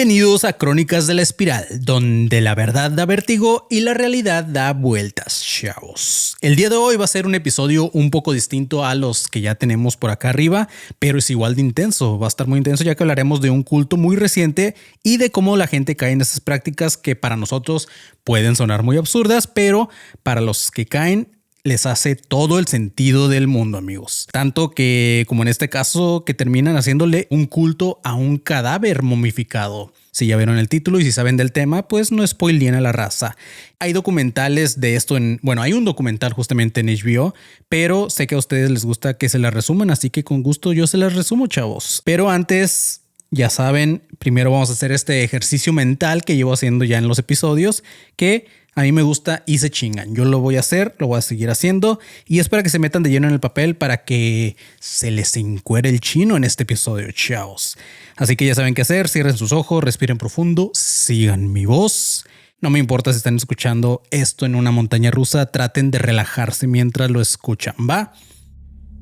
Bienvenidos a Crónicas de la Espiral, donde la verdad da vértigo y la realidad da vueltas, chavos. El día de hoy va a ser un episodio un poco distinto a los que ya tenemos por acá arriba, pero es igual de intenso. Va a estar muy intenso ya que hablaremos de un culto muy reciente y de cómo la gente cae en esas prácticas que para nosotros pueden sonar muy absurdas, pero para los que caen les hace todo el sentido del mundo, amigos. Tanto que, como en este caso, que terminan haciéndole un culto a un cadáver momificado. Si ya vieron el título y si saben del tema, pues no spoileen a la raza. Hay documentales de esto hay un documental justamente en HBO, pero sé que a ustedes les gusta que se las resuman, así que con gusto yo se las resumo, chavos. Pero antes, ya saben, primero vamos a hacer este ejercicio mental que llevo haciendo ya en los episodios, que a mí me gusta y se chingan. Yo lo voy a hacer, lo voy a seguir haciendo y es para que se metan de lleno en el papel para que se les encuere el chino en este episodio, chavos. Así que ya saben qué hacer, cierren sus ojos, respiren profundo, sigan mi voz. No me importa si están escuchando esto en una montaña rusa, traten de relajarse mientras lo escuchan, ¿va?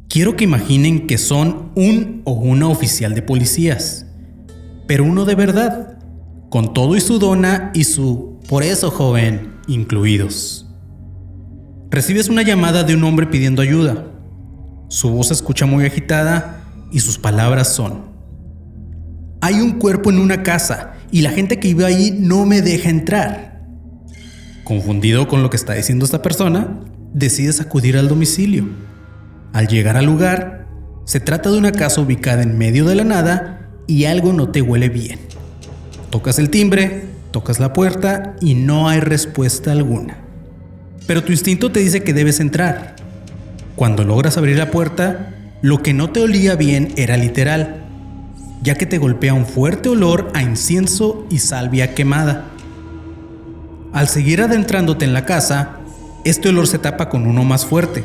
Quiero que imaginen que son un o una oficial de policías, pero uno de verdad, con todo y su dona y su "por eso, joven" incluidos. Recibes una llamada de un hombre pidiendo ayuda. Su voz se escucha muy agitada y sus palabras son: "Hay un cuerpo en una casa y la gente que vive ahí no me deja entrar". Confundido con lo que está diciendo esta persona, decides acudir al domicilio. Al llegar al lugar, se trata de una casa ubicada en medio de la nada y algo no te huele bien. Tocas el timbre, tocas la puerta y no hay respuesta alguna. Pero tu instinto te dice que debes entrar. Cuando logras abrir la puerta, lo que no te olía bien era literal, ya que te golpea un fuerte olor a incienso y salvia quemada. Al seguir adentrándote en la casa, este olor se tapa con uno más fuerte,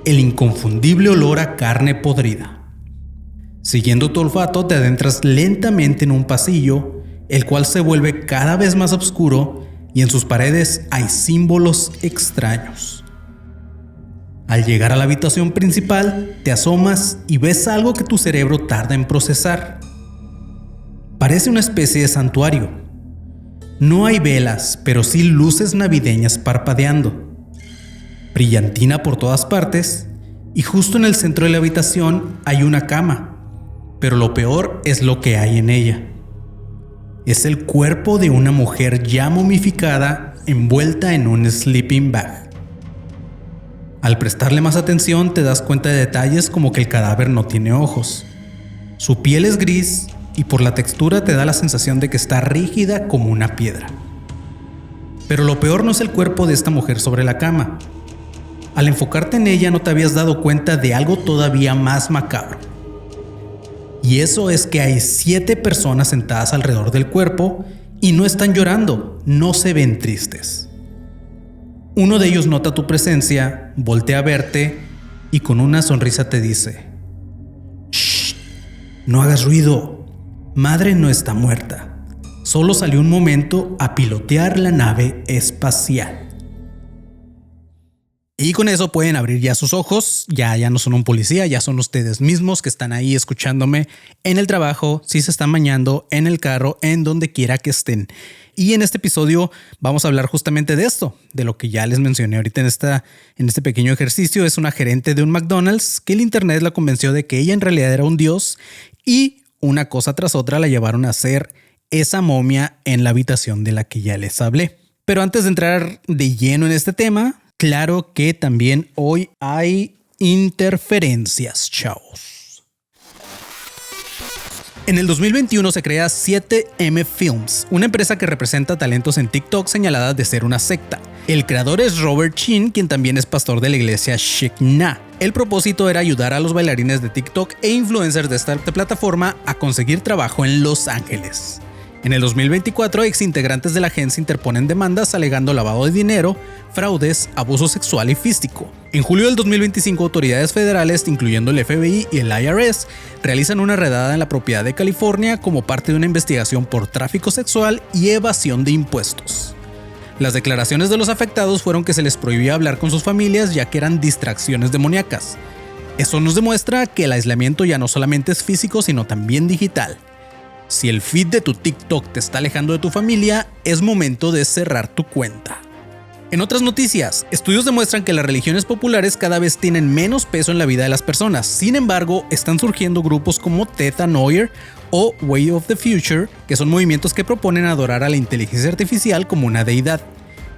el inconfundible olor a carne podrida. Siguiendo tu olfato, te adentras lentamente en un pasillo, el cual se vuelve cada vez más oscuro y en sus paredes hay símbolos extraños. Al llegar a la habitación principal, te asomas y ves algo que tu cerebro tarda en procesar. Parece una especie de santuario. No hay velas, pero sí luces navideñas parpadeando. Brillantina por todas partes y justo en el centro de la habitación hay una cama, pero lo peor es lo que hay en ella. Es el cuerpo de una mujer ya momificada envuelta en un sleeping bag. Al prestarle más atención te das cuenta de detalles como que el cadáver no tiene ojos. Su piel es gris y por la textura te da la sensación de que está rígida como una piedra. Pero lo peor no es el cuerpo de esta mujer sobre la cama. Al enfocarte en ella no te habías dado cuenta de algo todavía más macabro. Y eso es que hay 7 personas sentadas alrededor del cuerpo y no están llorando, no se ven tristes. Uno de ellos nota tu presencia, voltea a verte y con una sonrisa te dice: "Shh, no hagas ruido, madre no está muerta, solo salió un momento a pilotear la nave espacial". Y con eso pueden abrir ya sus ojos, ya no son un policía, ya son ustedes mismos que están ahí escuchándome en el trabajo, si se están bañando, en el carro, en donde quiera que estén. Y en este episodio vamos a hablar justamente de esto, de lo que ya les mencioné ahorita en este pequeño ejercicio. Es una gerente de un McDonald's que el internet la convenció de que ella en realidad era un dios y una cosa tras otra la llevaron a hacer esa momia en la habitación de la que ya les hablé. Pero antes de entrar de lleno en este tema, claro que también hoy hay interferencias, chavos. En el 2021 se crea 7M Films, una empresa que representa talentos en TikTok señalada de ser una secta. El creador es Robert Chin, quien también es pastor de la iglesia Shekinah. El propósito era ayudar a los bailarines de TikTok e influencers de esta plataforma a conseguir trabajo en Los Ángeles. En el 2024, exintegrantes de la agencia interponen demandas alegando lavado de dinero, fraudes, abuso sexual y físico. En julio del 2025, autoridades federales, incluyendo el FBI y el IRS, realizan una redada en la propiedad de California como parte de una investigación por tráfico sexual y evasión de impuestos. Las declaraciones de los afectados fueron que se les prohibía hablar con sus familias ya que eran distracciones demoníacas. Eso nos demuestra que el aislamiento ya no solamente es físico, sino también digital. Si el feed de tu TikTok te está alejando de tu familia, es momento de cerrar tu cuenta. En otras noticias, estudios demuestran que las religiones populares cada vez tienen menos peso en la vida de las personas. Sin embargo, están surgiendo grupos como Theta Neue o Way of the Future, que son movimientos que proponen adorar a la inteligencia artificial como una deidad.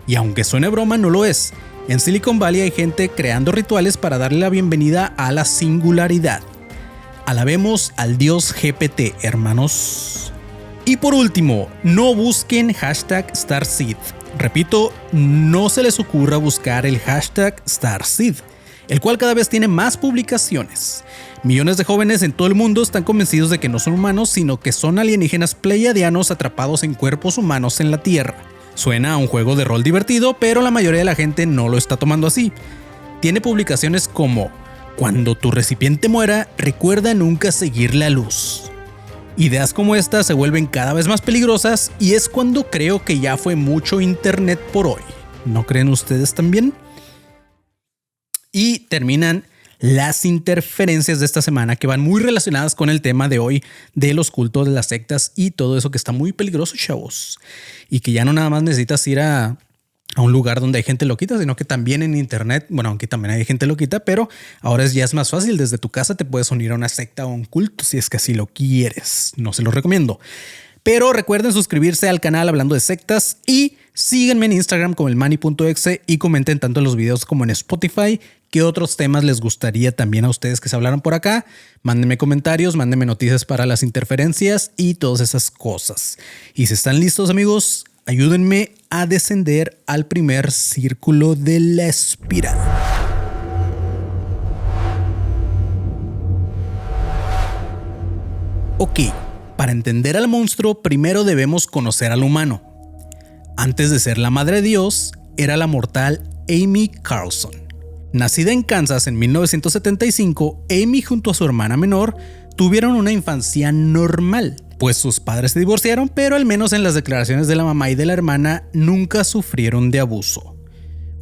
Y aunque suene broma, no lo es. En Silicon Valley hay gente creando rituales para darle la bienvenida a la singularidad. Alabemos al dios GPT, hermanos. Y por último, no busquen hashtag StarSeed. Repito, no se les ocurra buscar el hashtag StarSeed, el cual cada vez tiene más publicaciones. Millones de jóvenes en todo el mundo están convencidos de que no son humanos, sino que son alienígenas pleiadianos atrapados en cuerpos humanos en la Tierra. Suena a un juego de rol divertido, pero la mayoría de la gente no lo está tomando así. Tiene publicaciones como: cuando tu recipiente muera, recuerda nunca seguir la luz. Ideas como esta se vuelven cada vez más peligrosas y es cuando creo que ya fue mucho internet por hoy. ¿No creen ustedes también? Y terminan las interferencias de esta semana, que van muy relacionadas con el tema de hoy de los cultos de las sectas y todo eso que está muy peligroso, chavos. Y que ya no nada más necesitas ir a un lugar donde hay gente loquita, sino que también en internet, bueno, aunque también hay gente loquita, pero ahora ya es más fácil. Desde tu casa te puedes unir a una secta o un culto si es que así lo quieres. No se los recomiendo. Pero recuerden suscribirse al canal Hablando de Sectas y síganme en Instagram como elmanny.exe y comenten tanto en los videos como en Spotify qué otros temas les gustaría también a ustedes que se hablaran por acá. Mándenme comentarios, mándenme noticias para las interferencias y todas esas cosas. Y si están listos, amigos, ayúdenme a descender al primer círculo de la espiral. Ok, para entender al monstruo primero debemos conocer al humano. Antes de ser la madre Dios, era la mortal Amy Carlson. Nacida en Kansas en 1975, Amy junto a su hermana menor tuvieron una infancia normal, pues sus padres se divorciaron, pero al menos en las declaraciones de la mamá y de la hermana nunca sufrieron de abuso.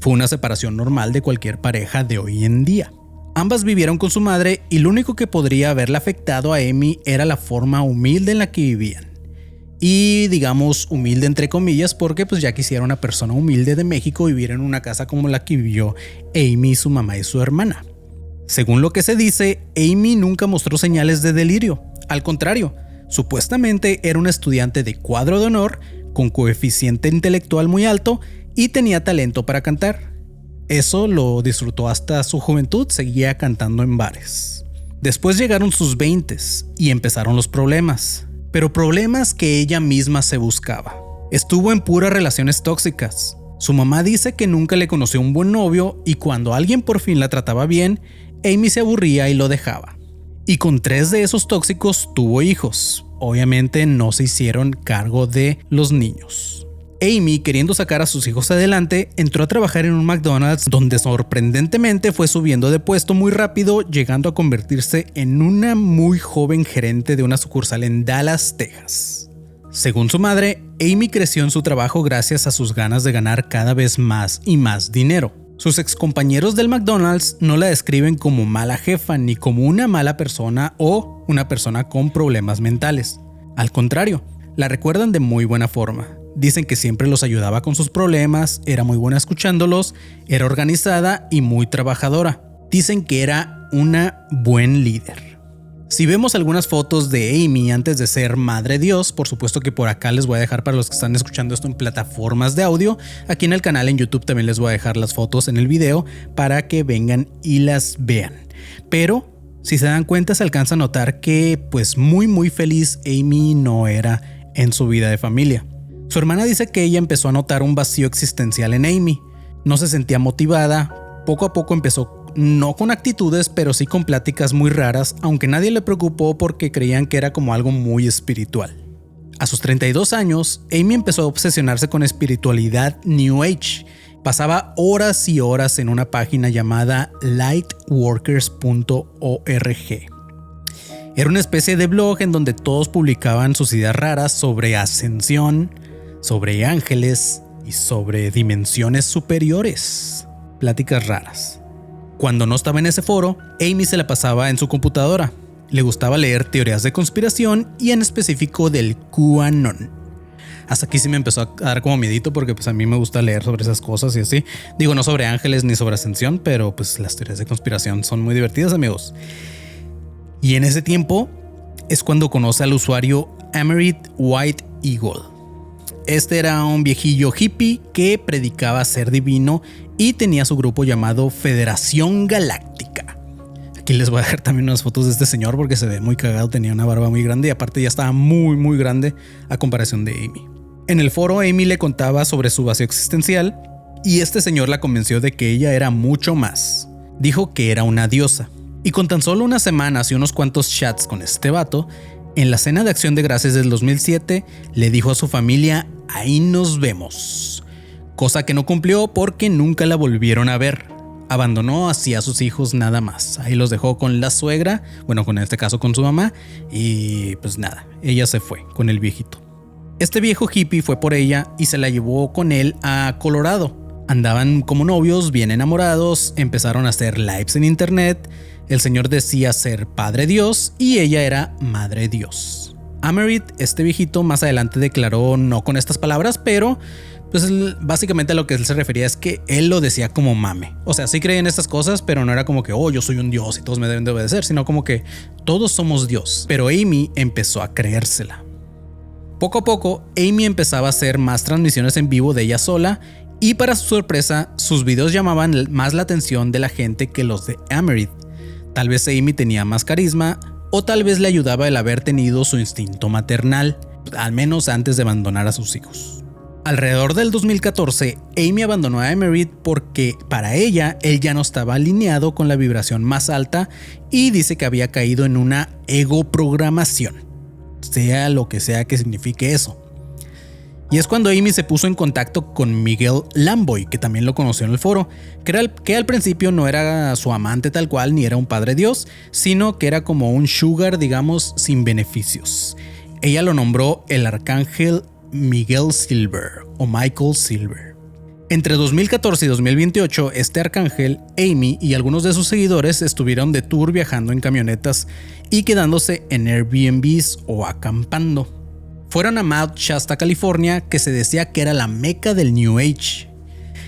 Fue una separación normal de cualquier pareja de hoy en día. Ambas vivieron con su madre y lo único que podría haberle afectado a Amy era la forma humilde en la que vivían. Y digamos humilde entre comillas porque pues ya quisiera una persona humilde de México vivir en una casa como la que vivió Amy, su mamá y su hermana. Según lo que se dice, Amy nunca mostró señales de delirio. Al contrario, supuestamente era una estudiante de cuadro de honor, con coeficiente intelectual muy alto y tenía talento para cantar. Eso lo disfrutó hasta su juventud, seguía cantando en bares. Después llegaron sus 20s y empezaron los problemas, pero problemas que ella misma se buscaba. Estuvo en puras relaciones tóxicas. Su mamá dice que nunca le conoció un buen novio y cuando alguien por fin la trataba bien, Amy se aburría y lo dejaba. Y con 3 de esos tóxicos tuvo hijos. Obviamente no se hicieron cargo de los niños. Amy, queriendo sacar a sus hijos adelante, entró a trabajar en un McDonald's donde sorprendentemente fue subiendo de puesto muy rápido, llegando a convertirse en una muy joven gerente de una sucursal en Dallas, Texas. Según su madre, Amy creció en su trabajo gracias a sus ganas de ganar cada vez más y más dinero. Sus excompañeros del McDonald's no la describen como mala jefa ni como una mala persona o una persona con problemas mentales. Al contrario, la recuerdan de muy buena forma. Dicen que siempre los ayudaba con sus problemas, era muy buena escuchándolos, era organizada y muy trabajadora. Dicen que era una buen líder. Si vemos algunas fotos de Amy antes de ser Madre Dios, por supuesto que por acá les voy a dejar para los que están escuchando esto en plataformas de audio. Aquí en el canal en YouTube también les voy a dejar las fotos en el video para que vengan y las vean. Pero si se dan cuenta se alcanza a notar que pues muy feliz Amy no era en su vida de familia. Su hermana dice que ella empezó a notar un vacío existencial en Amy. No se sentía motivada, poco a poco empezó no con actitudes, pero sí con pláticas muy raras, aunque nadie le preocupó porque creían que era como algo muy espiritual. A sus 32 años, Amy empezó a obsesionarse con espiritualidad New Age. Pasaba horas y horas en una página llamada lightworkers.org. Era una especie de blog en donde todos publicaban sus ideas raras sobre ascensión, sobre ángeles y sobre dimensiones superiores. Pláticas raras. Cuando no estaba en ese foro, Amy se la pasaba en su computadora. Le gustaba leer teorías de conspiración y en específico del QAnon. Hasta aquí sí me empezó a dar como miedito porque pues a mí me gusta leer sobre esas cosas y así. Digo, no sobre ángeles ni sobre ascensión, pero pues las teorías de conspiración son muy divertidas, amigos. Y en ese tiempo es cuando conoce al usuario Amerit White Eagle. Este era un viejillo hippie que predicaba ser divino y tenía su grupo llamado Federación Galáctica. Aquí les voy a dejar también unas fotos de este señor porque se ve muy cagado, tenía una barba muy grande y aparte ya estaba muy grande a comparación de Amy. En el foro Amy le contaba sobre su vacío existencial y este señor la convenció de que ella era mucho más. Dijo que era una diosa. Y con tan solo unas semanas y unos cuantos chats con este vato, en la cena de Acción de Gracias del 2007 le dijo a su familia: ahí nos vemos. Cosa que no cumplió porque nunca la volvieron a ver. Abandonó así a sus hijos nada más. Ahí los dejó con la suegra, bueno, con este caso con su mamá, y pues nada, ella se fue con el viejito. Este viejo hippie fue por ella y se la llevó con él a Colorado. Andaban como novios, bien enamorados, empezaron a hacer lives en internet. El señor decía ser Padre Dios y ella era Madre Dios. Amerit, este viejito, más adelante declaró, no con estas palabras, pero pues básicamente a lo que él se refería es que él lo decía como mame. O sea, sí creía en estas cosas, pero no era como que, oh, yo soy un dios y todos me deben de obedecer, sino como que todos somos Dios. Pero Amy empezó a creérsela. Poco a poco, Amy empezaba a hacer más transmisiones en vivo de ella sola y para su sorpresa, sus videos llamaban más la atención de la gente que los de Amerit. Tal vez Amy tenía más carisma o tal vez le ayudaba el haber tenido su instinto maternal, al menos antes de abandonar a sus hijos. Alrededor del 2014, Amy abandonó a Amerit porque para ella él ya no estaba alineado con la vibración más alta y dice que había caído en una egoprogramación, sea lo que sea que signifique eso. Y es cuando Amy se puso en contacto con Miguel Lamboy, que también lo conoció en el foro, que al principio no era su amante tal cual ni era un padre dios, sino que era como un sugar, digamos, sin beneficios. Ella lo nombró el arcángel Miguel Silver o Michael Silver. Entre 2014 y 2028, este arcángel, Amy y algunos de sus seguidores estuvieron de tour viajando en camionetas y quedándose en Airbnbs o acampando. Fueron a Mount Shasta, California, que se decía que era la meca del New Age.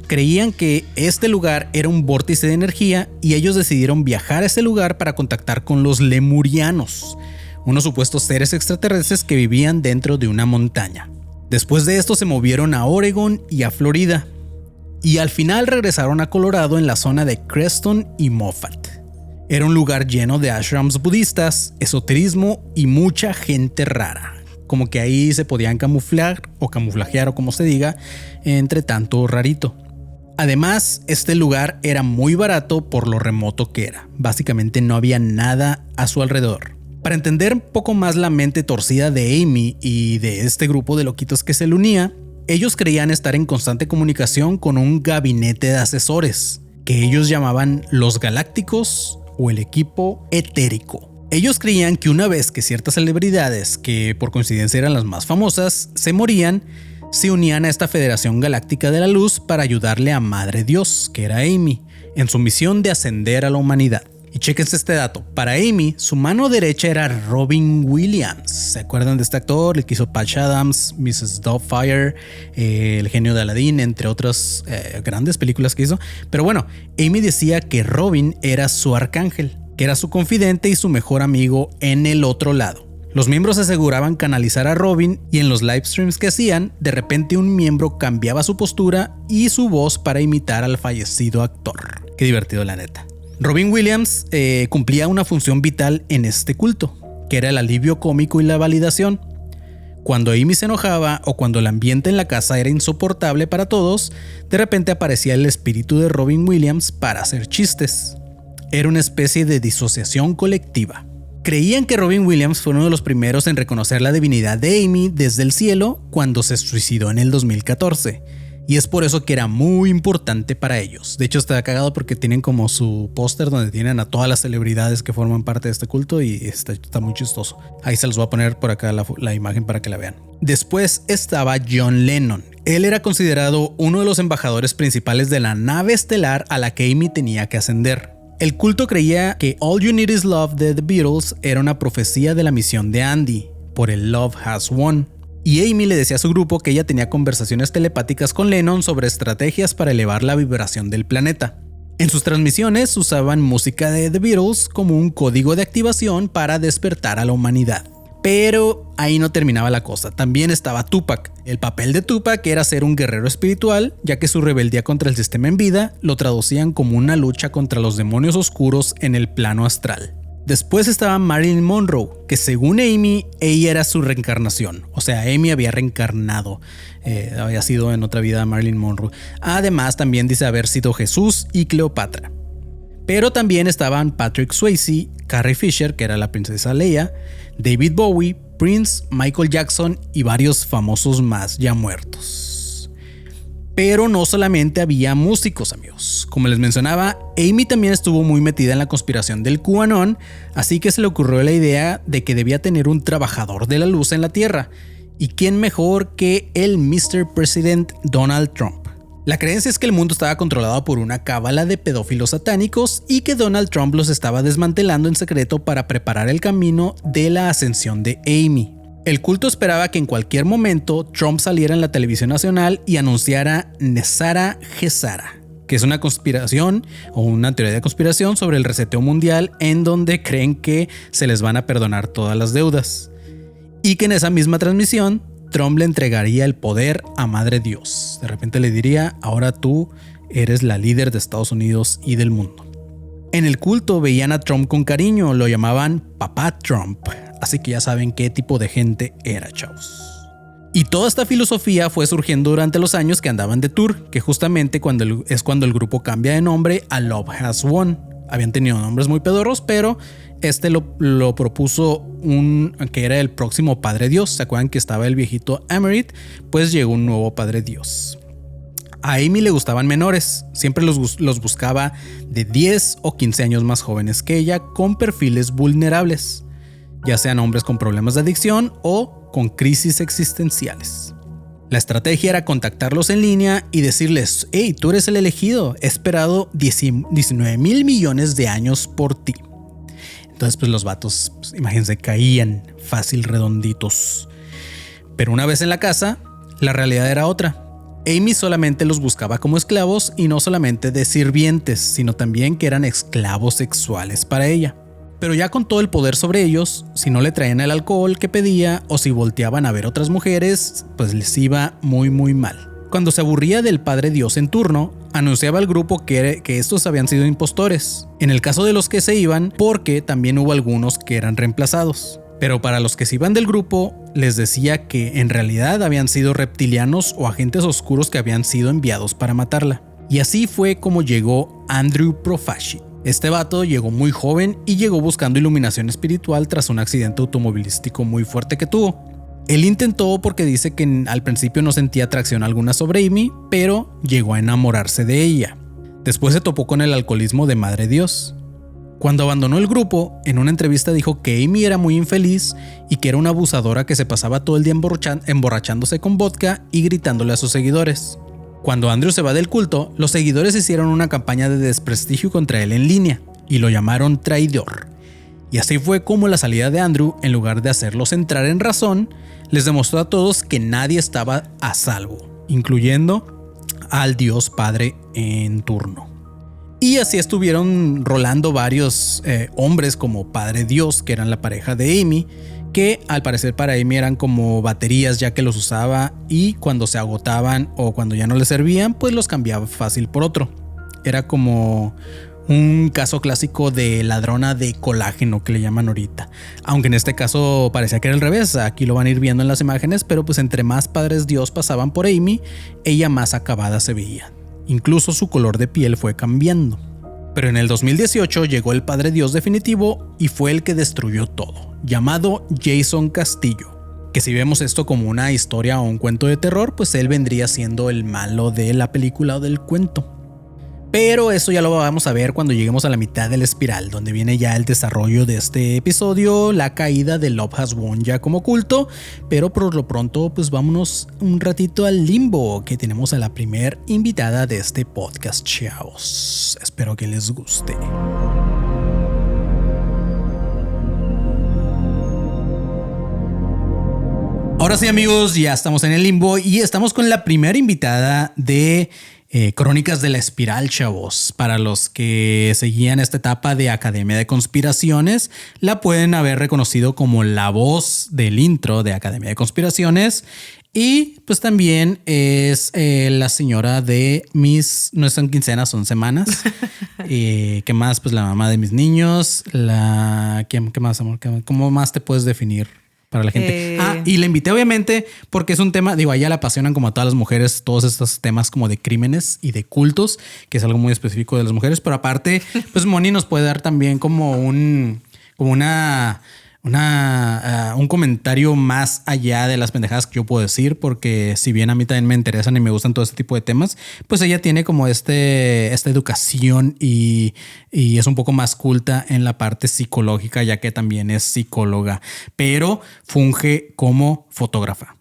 Creían que este lugar era un vórtice de energía y ellos decidieron viajar a ese lugar para contactar con los lemurianos, unos supuestos seres extraterrestres que vivían dentro de una montaña. Después de esto se movieron a Oregon y a Florida, y al final regresaron a Colorado en la zona de Creston y Moffat. Era un lugar lleno de ashrams budistas, esoterismo y mucha gente rara. Como que ahí se podían camuflar o camuflajear o como se diga, entre tanto rarito. Además, este lugar era muy barato por lo remoto que era. Básicamente no había nada a su alrededor. Para entender un poco más la mente torcida de Amy y de este grupo de loquitos que se le unía, ellos creían estar en constante comunicación con un gabinete de asesores, que ellos llamaban los galácticos o el equipo etérico. Ellos creían que una vez que ciertas celebridades, que por coincidencia eran las más famosas, se morían, se unían a esta Federación Galáctica de la Luz para ayudarle a Madre Dios, que era Amy, en su misión de ascender a la humanidad. Y chéquense este dato, para Amy, su mano derecha era Robin Williams. ¿Se acuerdan de este actor? El que hizo Patch Adams, Mrs. Doubtfire, El genio de Aladdin, entre otras grandes películas que hizo. Pero bueno, Amy decía que Robin era su arcángel, que era su confidente y su mejor amigo en el otro lado. Los miembros aseguraban canalizar a Robin y en los live streams que hacían, de repente un miembro cambiaba su postura y su voz para imitar al fallecido actor. Qué divertido, la neta. Robin Williams cumplía una función vital en este culto, que era el alivio cómico y la validación. Cuando Amy se enojaba o cuando el ambiente en la casa era insoportable para todos, de repente aparecía el espíritu de Robin Williams para hacer chistes. Era una especie de disociación colectiva. Creían que Robin Williams fue uno de los primeros en reconocer la divinidad de Amy desde el cielo cuando se suicidó en el 2014. Y es por eso que era muy importante para ellos. De hecho está cagado porque tienen como su póster donde tienen a todas las celebridades que forman parte de este culto y está muy chistoso. Ahí se los voy a poner por acá la imagen para que la vean. Después estaba John Lennon. Él era considerado uno de los embajadores principales de la nave estelar a la que Amy tenía que ascender. El culto creía que All You Need Is Love de The Beatles era una profecía de la misión de Andy, por el Love Has Won. Y Amy le decía a su grupo que ella tenía conversaciones telepáticas con Lennon sobre estrategias para elevar la vibración del planeta. En sus transmisiones usaban música de The Beatles como un código de activación para despertar a la humanidad. Pero ahí no terminaba la cosa, también estaba Tupac. El papel de Tupac era ser un guerrero espiritual, ya que su rebeldía contra el sistema en vida lo traducían como una lucha contra los demonios oscuros en el plano astral. Después estaba Marilyn Monroe, que según Amy, ella era su reencarnación. O sea, Amy había reencarnado, había sido en otra vida Marilyn Monroe. Además, también dice haber sido Jesús y Cleopatra. Pero también estaban Patrick Swayze, Carrie Fisher, que era la princesa Leia, David Bowie, Prince, Michael Jackson y varios famosos más ya muertos. Pero no solamente había músicos, amigos. Como les mencionaba, Amy también estuvo muy metida en la conspiración del QAnon, así que se le ocurrió la idea de que debía tener un trabajador de la luz en la Tierra. ¿Y quién mejor que el Mr. President Donald Trump? La creencia es que el mundo estaba controlado por una cábala de pedófilos satánicos y que Donald Trump los estaba desmantelando en secreto para preparar el camino de la ascensión de Amy. El culto esperaba que en cualquier momento Trump saliera en la televisión nacional y anunciara Nezara Gezara, que es una conspiración o una teoría de conspiración sobre el reseteo mundial en donde creen que se les van a perdonar todas las deudas. Y que en esa misma transmisión Trump le entregaría el poder a Madre Dios. De repente le diría, ahora tú eres la líder de Estados Unidos y del mundo. En el culto veían a Trump con cariño, lo llamaban Papá Trump. Así que ya saben qué tipo de gente era, chavos. Y toda esta filosofía fue surgiendo durante los años que andaban de tour, que justamente es cuando el grupo cambia de nombre a Love Has Won. Habían tenido nombres muy pedorros, pero este lo propuso que era el próximo Padre Dios. ¿Se acuerdan que estaba el viejito Amerit? Pues llegó un nuevo Padre Dios. A Amy le gustaban menores, siempre los buscaba de 10 o 15 años más jóvenes que ella, con perfiles vulnerables, ya sean hombres con problemas de adicción o con crisis existenciales. La estrategia era contactarlos en línea y decirles, hey, tú eres el elegido, he esperado 19 mil millones de años por ti. Entonces pues los vatos, pues, imagínense, caían fácil redonditos. Pero una vez en la casa, la realidad era otra. Amy solamente los buscaba como esclavos y no solamente de sirvientes, sino también que eran esclavos sexuales para ella. Pero ya con todo el poder sobre ellos, si no le traían el alcohol que pedía o si volteaban a ver otras mujeres, pues les iba muy mal. Cuando se aburría del Padre Dios en turno, anunciaba al grupo que estos habían sido impostores. En el caso de los que se iban, porque también hubo algunos que eran reemplazados. Pero para los que se iban del grupo, les decía que en realidad habían sido reptilianos o agentes oscuros que habían sido enviados para matarla. Y así fue como llegó Andrew Profaci. Este vato llegó muy joven y llegó buscando iluminación espiritual tras un accidente automovilístico muy fuerte que tuvo. Él intentó porque dice que al principio no sentía atracción alguna sobre Amy, pero llegó a enamorarse de ella. Después se topó con el alcoholismo de Madre Dios. Cuando abandonó el grupo, en una entrevista dijo que Amy era muy infeliz y que era una abusadora que se pasaba todo el día emborrachándose con vodka y gritándole a sus seguidores. Cuando Andrew se va del culto, los seguidores hicieron una campaña de desprestigio contra él en línea y lo llamaron traidor. Y así fue como la salida de Andrew, en lugar de hacerlos entrar en razón, les demostró a todos que nadie estaba a salvo, incluyendo al Dios Padre en turno. Y así estuvieron rolando varios hombres como Padre Dios, que eran la pareja de Amy, que al parecer para Amy eran como baterías ya que los usaba y cuando se agotaban o cuando ya no le servían, pues los cambiaba fácil por otro. Era como un caso clásico de ladrona de colágeno que le llaman ahorita. Aunque en este caso parecía que era al revés, aquí lo van a ir viendo en las imágenes, pero pues entre más Padres Dios pasaban por Amy, ella más acabada se veía. Incluso su color de piel fue cambiando. Pero en el 2018 llegó el Padre Dios definitivo y fue el que destruyó todo, llamado Jason Castillo. Que si vemos esto como una historia o un cuento de terror, pues él vendría siendo el malo de la película o del cuento. Pero eso ya lo vamos a ver cuando lleguemos a la mitad de la espiral, donde viene ya el desarrollo de este episodio, la caída de Love Has Won ya como culto. Pero por lo pronto, pues vámonos un ratito al limbo, que tenemos a la primer invitada de este podcast, chavos. Espero que les guste. Ahora sí, amigos, ya estamos en el limbo y estamos con la primera invitada de Crónicas de la Espiral, chavos. Para los que seguían esta etapa de Academia de Conspiraciones, la pueden haber reconocido como la voz del intro de Academia de Conspiraciones. Y pues también es la señora de mis, no son quincenas, son semanas. ¿Qué más? Pues la mamá de mis niños. ¿Qué más, amor? ¿Cómo más te puedes definir para la gente? Y la invité obviamente porque es un tema, digo, a ella le apasionan como a todas las mujeres todos estos temas como de crímenes y de cultos, que es algo muy específico de las mujeres. Pero aparte, pues Moni nos puede dar también como un comentario más allá de las pendejadas que yo puedo decir, porque si bien a mí también me interesan y me gustan todo este tipo de temas, pues ella tiene como esta educación y es un poco más culta en la parte psicológica, ya que también es psicóloga, pero funge como fotógrafa.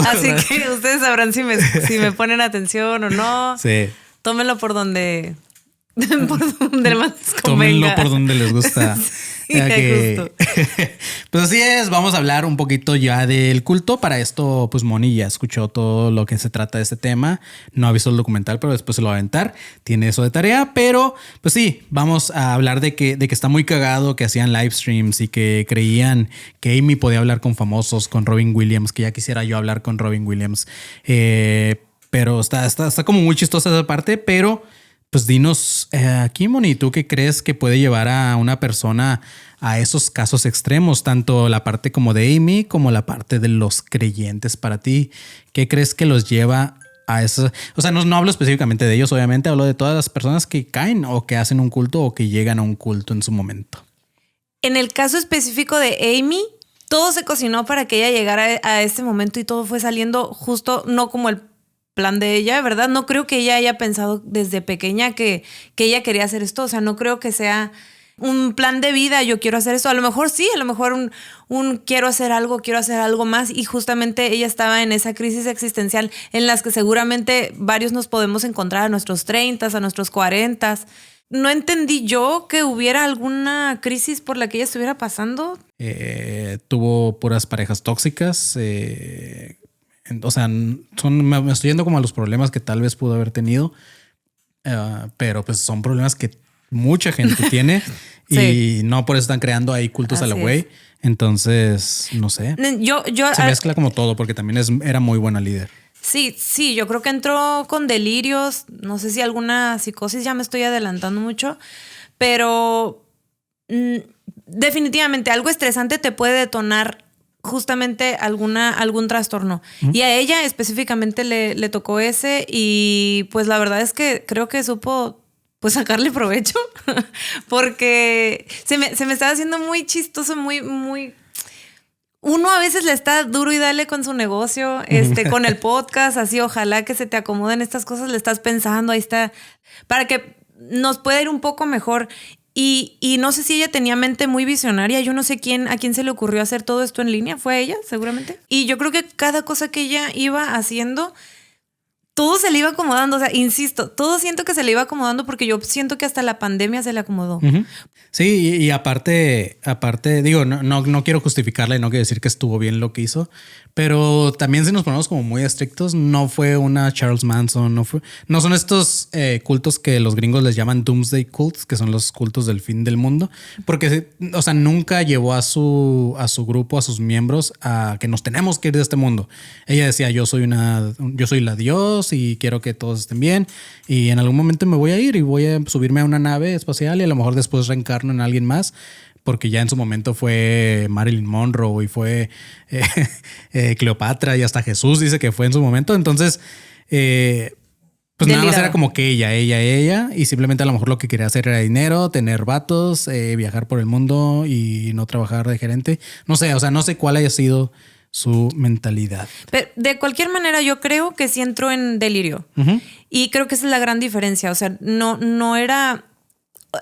Así que ustedes sabrán si me ponen atención o no. Sí. Tómenlo por donde más convenga. Tómenlo por donde les gusta. Sí, justo. Pues así es, vamos a hablar un poquito ya del culto. Para esto, pues Moni ya escuchó todo lo que se trata de este tema. No ha visto el documental, pero después se lo va a aventar. Tiene eso de tarea, pero pues sí, vamos a hablar de que está muy cagado que hacían live streams y que creían que Amy podía hablar con famosos, con Robin Williams, que ya quisiera yo hablar con Robin Williams. Pero está como muy chistosa esa parte, pero... Pues dinos, aquí, Moni, ¿tú qué crees que puede llevar a una persona a esos casos extremos? Tanto la parte como de Amy como la parte de los creyentes para ti. ¿Qué crees que los lleva a eso? O sea, no hablo específicamente de ellos, obviamente hablo de todas las personas que caen o que hacen un culto o que llegan a un culto en su momento. En el caso específico de Amy, todo se cocinó para que ella llegara a este momento y todo fue saliendo justo, no como el plan de ella, ¿verdad? No creo que ella haya pensado desde pequeña que ella quería hacer esto. O sea, no creo que sea un plan de vida, yo quiero hacer esto. A lo mejor sí, a lo mejor un quiero hacer algo más. Y justamente ella estaba en esa crisis existencial en las que seguramente varios nos podemos encontrar a nuestros 30, a nuestros 40. No entendí yo que hubiera alguna crisis por la que ella estuviera pasando. Tuvo puras parejas tóxicas. O sea, me estoy yendo como a los problemas que tal vez pudo haber tenido, pero pues son problemas que mucha gente tiene sí. Y no por eso están creando ahí cultos a la güey. Entonces, no sé. Se mezcla como todo porque también era muy buena líder. Sí, yo creo que entró con delirios, no sé si alguna psicosis, ya me estoy adelantando mucho, pero definitivamente algo estresante te puede detonar justamente algún trastorno. Y a ella específicamente le tocó ese y pues la verdad es que creo que supo pues sacarle provecho porque se me estaba haciendo muy chistoso, muy... Uno a veces le está duro y dale con su negocio, con el podcast, así ojalá que se te acomoden estas cosas, le estás pensando, ahí está, para que nos pueda ir un poco mejor. Y no sé si ella tenía mente muy visionaria. Yo no sé a quién se le ocurrió hacer todo esto en línea. Fue a ella, seguramente. Y yo creo que cada cosa que ella iba haciendo, todo se le iba acomodando. O sea, insisto, todo siento que se le iba acomodando porque yo siento que hasta la pandemia se le acomodó. Uh-huh. Sí, y aparte, digo, no quiero justificarle, no quiero decir que estuvo bien lo que hizo, pero también si nos ponemos como muy estrictos, no fue una Charles Manson, no son estos cultos que los gringos les llaman Doomsday Cults, que son los cultos del fin del mundo, porque, o sea, nunca llevó a su grupo, a sus miembros, a que nos tenemos que ir de este mundo. Ella decía, yo soy la Dios y quiero que todos estén bien y en algún momento me voy a ir y voy a subirme a una nave espacial y a lo mejor después reencarno en alguien más, porque ya en su momento fue Marilyn Monroe y fue Cleopatra y hasta Jesús dice que fue en su momento. Entonces, pues nada más era como que ella y simplemente a lo mejor lo que quería hacer era dinero, tener vatos, viajar por el mundo y no trabajar de gerente. No sé, o sea, no sé cuál haya sido su mentalidad. Pero de cualquier manera, yo creo que sí entró en delirio. Uh-huh. Y creo que esa es la gran diferencia. O sea, no era...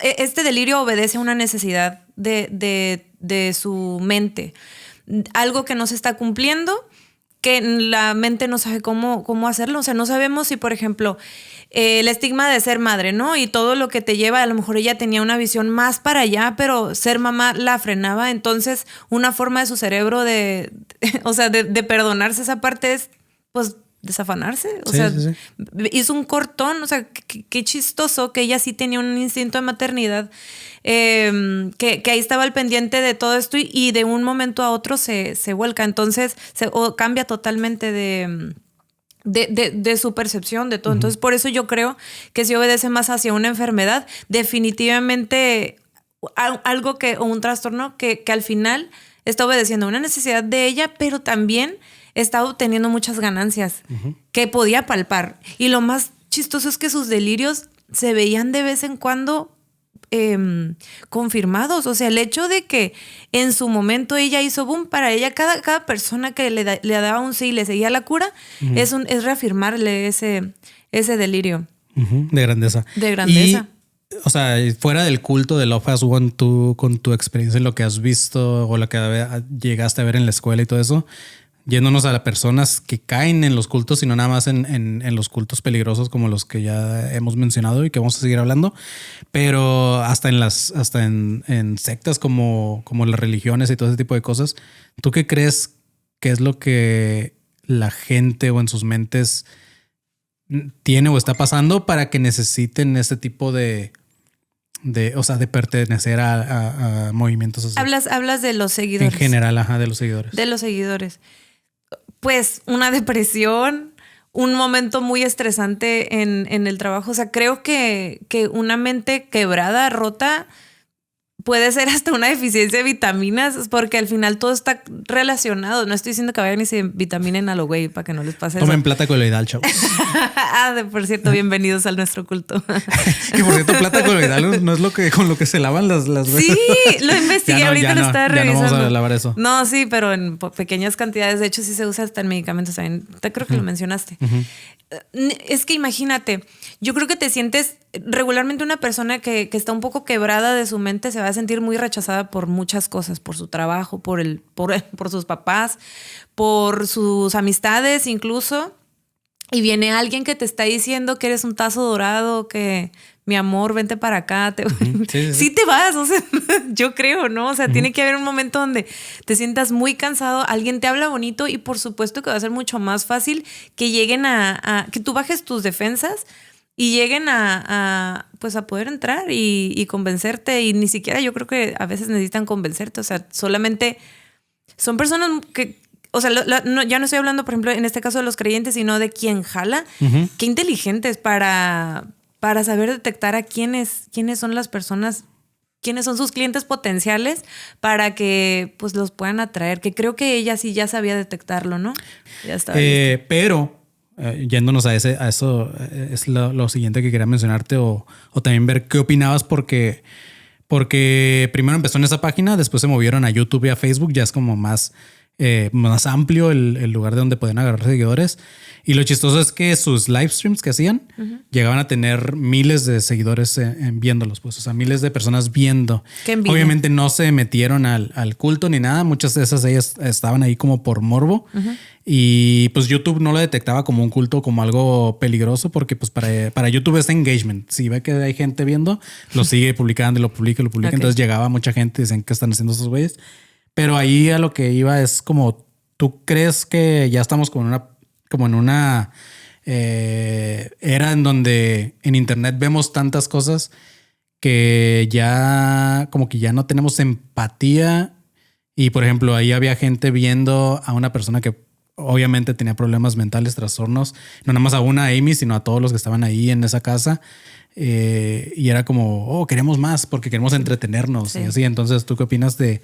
Este delirio obedece a una necesidad de su mente. Algo que no se está cumpliendo, que la mente no sabe cómo hacerlo. O sea, no sabemos si, por ejemplo, el estigma de ser madre, ¿no? Y todo lo que te lleva, a lo mejor ella tenía una visión más para allá, pero ser mamá la frenaba. Entonces, una forma de su cerebro o sea, de perdonarse esa parte es, pues, desafanarse. O sea, hizo un cortón. O sea, qué chistoso que ella sí tenía un instinto de maternidad, que ahí estaba al pendiente de todo esto y de un momento a otro se vuelca. Entonces, cambia totalmente de su percepción de todo. Uh-huh. Entonces, por eso yo creo que si obedece más hacia una enfermedad, definitivamente algo o un trastorno que al final está obedeciendo a una necesidad de ella, pero también está obteniendo muchas ganancias que podía palpar. Y lo más chistoso es que sus delirios se veían de vez en cuando confirmados. O sea, el hecho de que en su momento ella hizo boom, para ella cada persona que le daba un sí y le seguía la cura, es reafirmarle ese delirio. De grandeza. De grandeza. Y, o sea, fuera del culto de Love Has Won, tú con tu experiencia, lo que has visto o lo que llegaste a ver en la escuela y todo eso, yéndonos a las personas que caen en los cultos y no nada más en los cultos peligrosos como los que ya hemos mencionado y que vamos a seguir hablando, pero hasta en sectas como las religiones y todo ese tipo de cosas. ¿Tú qué crees que es lo que la gente o en sus mentes tiene o está pasando para que necesiten ese tipo de pertenecer a movimientos así? Hablas de los seguidores. En general, de los seguidores. De los seguidores. Pues una depresión, un momento muy estresante en el trabajo. O sea, creo que una mente quebrada, rota, puede ser hasta una deficiencia de vitaminas, porque al final todo está relacionado. No estoy diciendo que vayan y se vitaminen a lo güey para que no les pase Tomen plata coloidal, chavos. Por cierto, bienvenidos al nuestro culto. Que por cierto, plata coloidal no es con lo que se lavan las veces. Sí, lo investigué, ahorita lo estaba revisando. Ya no vamos a lavar eso. No, sí, pero en pequeñas cantidades. De hecho, sí se usa hasta en medicamentos también. Creo que lo mencionaste. Es que imagínate, yo creo que te sientes regularmente una persona que está un poco quebrada de su mente se va a sentir muy rechazada por muchas cosas, por su trabajo, por sus papás, por sus amistades incluso. Y viene alguien que te está diciendo que eres un tazo dorado, que mi amor, vente para acá. Sí te vas, o sea, yo creo, ¿no? O sea, tiene que haber un momento donde te sientas muy cansado, alguien te habla bonito y por supuesto que va a ser mucho más fácil que lleguen que tú bajes tus defensas y lleguen a poder entrar y convencerte. Y ni siquiera yo creo que a veces necesitan convencerte. O sea, solamente son personas que, o sea, ya no estoy hablando, por ejemplo, en este caso de los creyentes, sino de quien jala. Qué inteligentes para saber detectar a quiénes son las personas, quiénes son sus clientes potenciales para que pues los puedan atraer. Que creo que ella sí ya sabía detectarlo, ¿no? Ya estaba pero yéndonos a eso es lo siguiente que quería mencionarte o también ver qué opinabas porque primero empezó en esa página, después se movieron a YouTube y a Facebook, ya es como más amplio el lugar de donde pueden agarrar seguidores. Y lo chistoso es que sus live streams que hacían llegaban a tener miles de seguidores viéndolos, pues, o sea, miles de personas viendo. Obviamente no se metieron al culto ni nada. Muchas de ellas estaban ahí como por morbo. Y pues YouTube no lo detectaba como un culto, como algo peligroso, porque pues para YouTube es engagement. Si ve que hay gente viendo, lo sigue publicando y lo publica. Okay. Entonces llegaba mucha gente y dicen ¿qué están haciendo esos güeyes? Pero ahí a lo que iba es como, ¿tú crees que ya estamos como en una era en donde en internet vemos tantas cosas que ya como que ya no tenemos empatía? Y por ejemplo, ahí había gente viendo a una persona que obviamente tenía problemas mentales, trastornos, no nada más a Amy, sino a todos los que estaban ahí en esa casa. Y era como, queremos más porque queremos entretenernos. Sí. Y así. Entonces, ¿tú qué opinas de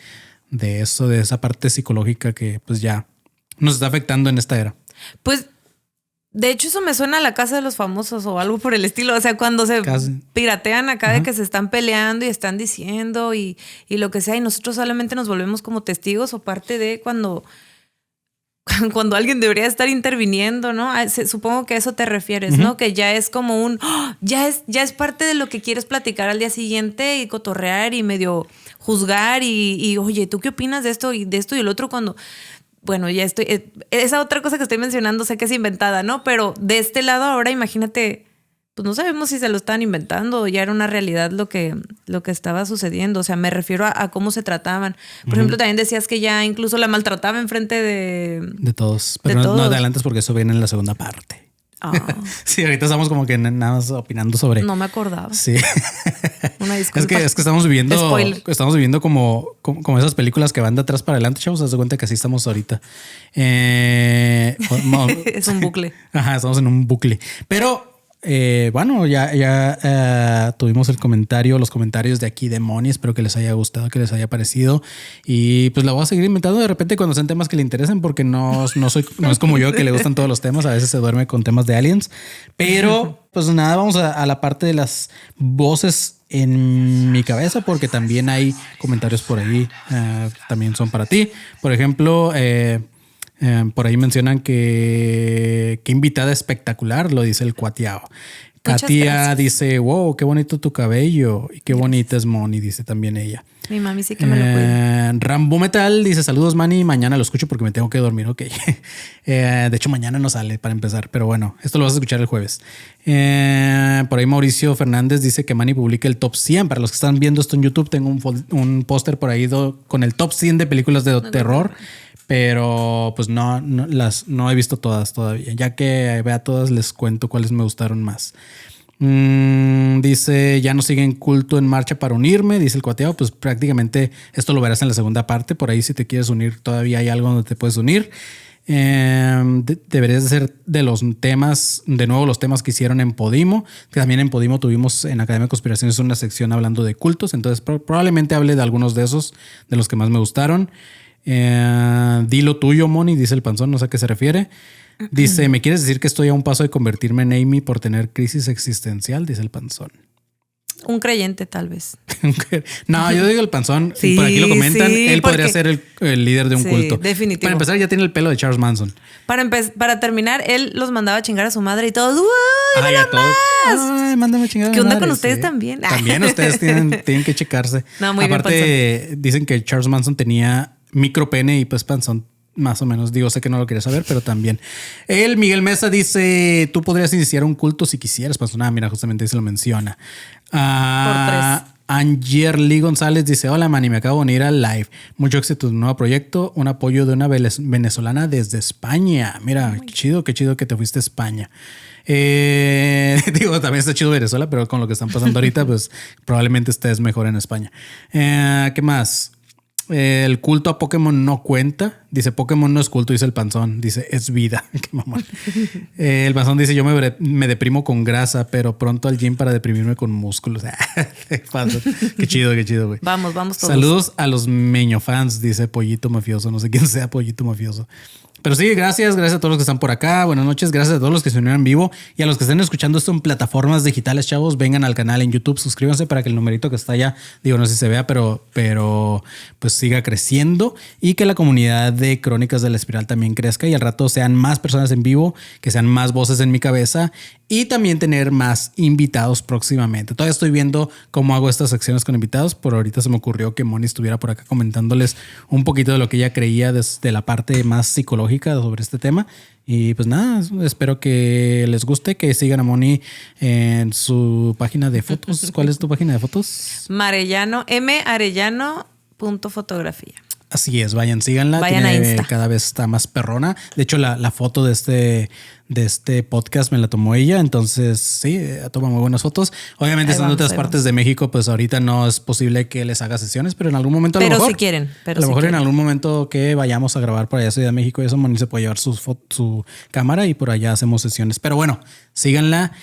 eso, de esa parte psicológica que pues ya nos está afectando en esta era? Pues de hecho eso me suena a La Casa de los Famosos o algo por el estilo. O sea, cuando se piratean acá de que se están peleando y están diciendo y lo que sea, y nosotros solamente nos volvemos como testigos o parte de cuando alguien debería estar interviniendo, ¿no? Supongo que a eso te refieres, ¿no? Que ya es como ya es parte de lo que quieres platicar al día siguiente y cotorrear y medio juzgar y oye, ¿tú qué opinas de esto y el otro? Cuando bueno, ya estoy... Esa otra cosa que estoy mencionando sé que es inventada, ¿no? Pero de este lado ahora imagínate, pues no sabemos si se lo estaban inventando o ya era una realidad lo que estaba sucediendo. O sea, me refiero a cómo se trataban. Por ejemplo, también decías que ya incluso la maltrataba enfrente de todos. Pero no adelantes porque eso viene en la segunda parte. Oh. Sí, ahorita estamos como que nada más opinando sobre... No me acordaba. Sí. Una disculpa. Es que estamos viviendo como esas películas que van de atrás para adelante, chavos. Haz de cuenta que así estamos ahorita. Es un bucle. Ajá, estamos en un bucle. Pero bueno, ya tuvimos los comentarios de aquí de Moni. Espero que les haya gustado, que les haya parecido. Y pues la voy a seguir inventando de repente cuando sean temas que le interesen, porque no es como yo que le gustan todos los temas. A veces se duerme con temas de aliens. Pero pues nada, vamos a la parte de las voces en mi cabeza, porque también hay comentarios por ahí. También son para ti. Por ejemplo, por ahí mencionan que invitada espectacular, lo dice el cuateado. Katia dice, wow, qué bonito tu cabello y qué bonita es Moni, dice también ella. Mi mami sí que me lo cuida. Rambo Metal dice, saludos Manny, mañana lo escucho porque me tengo que dormir, ok. De hecho mañana no sale para empezar, pero bueno, esto lo vas a escuchar el jueves. Por ahí Mauricio Fernández dice que Manny publique el top 100. Para los que están viendo esto en YouTube, tengo un póster por ahí con el top 100 de películas de terror. Pero pues no he visto todas todavía. Ya que vea todas, les cuento cuáles me gustaron más. Dice, ya no siguen Culto en marcha para unirme, dice el cuateado. Pues prácticamente esto lo verás en la segunda parte. Por ahí si te quieres unir todavía hay algo donde te puedes unir. Deberías de ser de los temas, de nuevo los temas que hicieron en Podimo. Que también en Podimo tuvimos en Academia de Conspiraciones una sección hablando de cultos. Entonces probablemente hable de algunos de esos, de los que más me gustaron. Dilo tuyo, Moni, dice el panzón, no sé a qué se refiere. Dice, ¿me quieres decir que estoy a un paso de convertirme en Amy por tener crisis existencial? Dice el panzón. Un creyente, tal vez. No, yo digo el panzón. Sí, por aquí lo comentan. Sí, él podría ser el líder de un culto. Definitivo. Para empezar, ya tiene el pelo de Charles Manson. Para terminar, él los mandaba a chingar a su madre y todos. ¡Ay, Ay, mándame a chingar a ¿Qué onda madre? Con ustedes también? También ustedes tienen que checarse. No, muy Aparte, bien, dicen que Charles Manson tenía micropene y pues panzón. Más o menos. Digo, sé que no lo quería saber, pero también. Miguel Mesa dice, tú podrías iniciar un culto si quisieras. Pues nada, mira, justamente ahí se lo menciona. Por 3. Angerly González dice, hola Manny, me acabo de unir al live. Mucho éxito en tu nuevo proyecto. Un apoyo de una venezolana desde España. Mira, qué chido que te fuiste a España. Digo, también está chido Venezuela, pero con lo que están pasando ahorita, pues probablemente estés mejor en España. ¿Qué más? El culto a Pokémon no cuenta. Dice, Pokémon no es culto, dice el panzón. Dice, es vida. Qué mamón. El panzón dice, yo me deprimo con grasa, pero pronto al gym para deprimirme con músculos. Qué chido, güey. Vamos todos. Saludos a los Meño fans, dice Pollito Mafioso. No sé quién sea Pollito Mafioso. Pero sí, gracias a todos los que están por acá. Buenas noches, gracias a todos los que se unieron en vivo y a los que estén escuchando esto en plataformas digitales, chavos. Vengan al canal en YouTube, suscríbanse para que el numerito que está allá, digo, no sé si se vea, pero pues siga creciendo y que la comunidad de Crónicas de la Espiral también crezca y al rato sean más personas en vivo, que sean más voces en mi cabeza y también tener más invitados próximamente. Todavía estoy viendo cómo hago estas secciones con invitados. Por ahorita se me ocurrió que Moni estuviera por acá comentándoles un poquito de lo que ella creía desde la parte más psicológica sobre este tema. Y pues nada, espero que les guste, que sigan a Moni en su página de fotos. ¿Cuál es tu página de fotos? Arellano.fotografía. Así es, vayan, síganla. Vayan a Insta. Cada vez está más perrona. De hecho, la foto de este podcast me la tomó ella. Entonces, sí, toma muy buenas fotos. Obviamente, estando en otras partes de México, pues ahorita no es posible que les haga sesiones, pero en algún momento a lo mejor. Si quieren. A lo mejor en algún momento que vayamos a grabar por allá a Ciudad de México y eso, Moni se puede llevar su cámara y por allá hacemos sesiones. Pero bueno, síganla.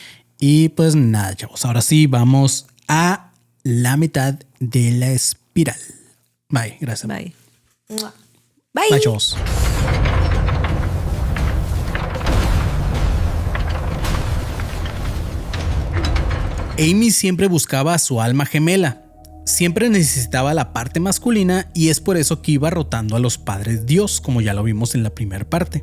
Y pues nada, chavos. Ahora sí, vamos a la mitad de la espiral. Bye. Gracias. Bye. Bye, chavos. Amy siempre buscaba a su alma gemela. Siempre necesitaba la parte masculina y es por eso que iba rotando a los padres Dios, como ya lo vimos en la primera parte.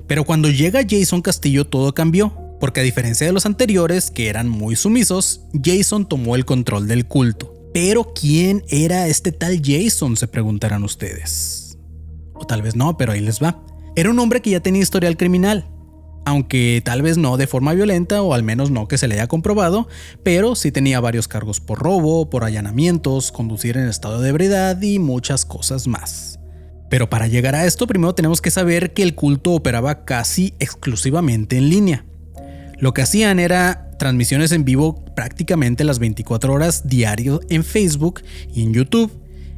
Pero cuando llega Jason Castillo todo cambió, porque a diferencia de los anteriores, que eran muy sumisos, Jason tomó el control del culto. Pero ¿quién era este tal Jason? Se preguntarán ustedes. tal vez no, pero ahí les va. Era un hombre que ya tenía historial criminal, aunque tal vez no de forma violenta, o al menos no que se le haya comprobado, pero sí tenía varios cargos por robo, por allanamientos, conducir en estado de ebriedad y muchas cosas más. Pero para llegar a esto, primero tenemos que saber que el culto operaba casi exclusivamente en línea. Lo que hacían era transmisiones en vivo prácticamente las 24 horas diario en Facebook y en YouTube.